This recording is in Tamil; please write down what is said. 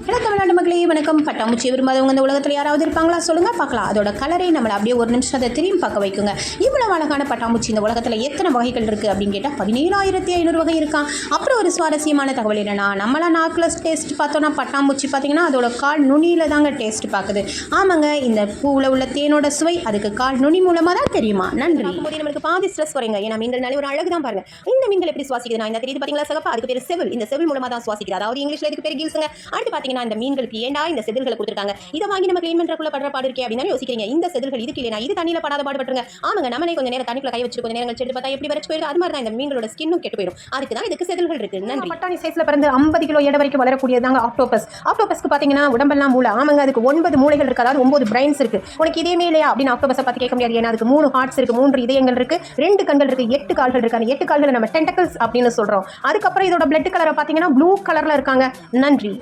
ஹலோ தமிழ்நாட்டு மக்களே வணக்கம். பட்டாம்பூச்சி விரும்பாதவங்க இந்த உலகத்தில் யாராவது இருப்பாங்களா சொல்லுங்கள் பார்க்கலாம். அதோட கலரை நம்மளை அப்படியே ஒரு நிமிஷம் அதை திரும்பி பார்க்க வைக்குங்க. இவ்வளவு அழகான பட்டாம்பூச்சி இந்த உலகத்தில் எத்தனை வகைகள் இருக்குது அப்படின்னு கேட்டால் 17,500 வகை இருக்கான். அப்புறம் ஒரு சுவாரஸ்யமான தகவல் என்னென்னா, நம்மளாம் நாக்கில் டேஸ்ட் பார்த்தோன்னா பட்டாம்பூச்சி பார்த்திங்கன்னா அதோட கால் நுனியில் தாங்க டேஸ்ட் பார்க்குது. ஆமாங்க, இந்த பூவில் உள்ள தேனோட சுவை அதுக்கு கால் நுனி மூலமாக தான் தெரியுமா. நன்றி. நம்மளுக்கு பாதி ஸ்ட்ரெஸ் வரீங்க. ஏன்னா மீன்கள்னாலே ஒரு அழகு தான் பாருங்க. இந்த மீன்கள் எப்படி சுவாசிக்குது நான் இந்த தெரியுது பார்த்தீங்களா சகப்பா, அதுக்கு பேர் செவில். இந்த செவில் மூலமாக தான் சுவாசிக்குது. அதாவது இங்கிலீஷில் இதுக்கு பேர் கில்ஸுங்க. அடுத்து இந்த மீன்களுக்கு ஏண்டா இந்த செதில்களை கொடுத்துருக்காங்க, இதை வாங்கி நம்ம க்ளீன் பண்றதுக்குள்ள படுற பாடு இருக்கே அப்படின்னு யோசிக்கிறீங்க. இந்த செதில்கள் இதுக்கு இல்லைனா இது தண்ணியில படாத பாடுபட்டுருங்க. ஆமாங்க, நம்மளே கொஞ்சம் நேரம் தண்ணிக்குள்ள கை வச்சு கொஞ்சம் நேரம் கழிச்சு பார்த்தா எப்படி வரைச்சு போயிடும். அது மாதிரி தான் இந்த மீன்களோட ஸ்கின்னும் கெட்டு போயிடும். அதுக்கு தான் இதுக்கு செதில்கள் இருக்கு. நன்றி. பட்டாணி சைஸ்ல பிறந்து 50 கிலோ எடை வரைக்கும் வளரக்கூடியதாங்க ஆக்டோபஸ். ஆக்டோபஸ்க்கு பாத்தீங்கன்னா உடம்பெல்லாம் மூளை. ஆமாங்க, அதுக்கு 9 மூளைகள் இருக்கு, அதாவது 9 பிரைன்ஸ் இருக்கு. உனக்கு இதே இல்லையா அப்படின்னு ஆக்டோபஸை பத்தி கேட்க முடியாது. ஏன்னா அதுக்கு 3 ஹார்ட்ஸ் இருக்கு, 3 இதயங்கள் இருக்கு, 2 கண்கள் இருக்கு, 8 கால்கள் இருக்கு. அந்த 8 கால்களை நம்ம டென்டக்கிள்ஸ் அப்படின்னு சொல்றோம். அதுக்கப்புறம் இதோட பிளட் கலரை பாத்தீங்கன்னா ப்ளூ கலர்ல இருக்காங்க. நன்றி.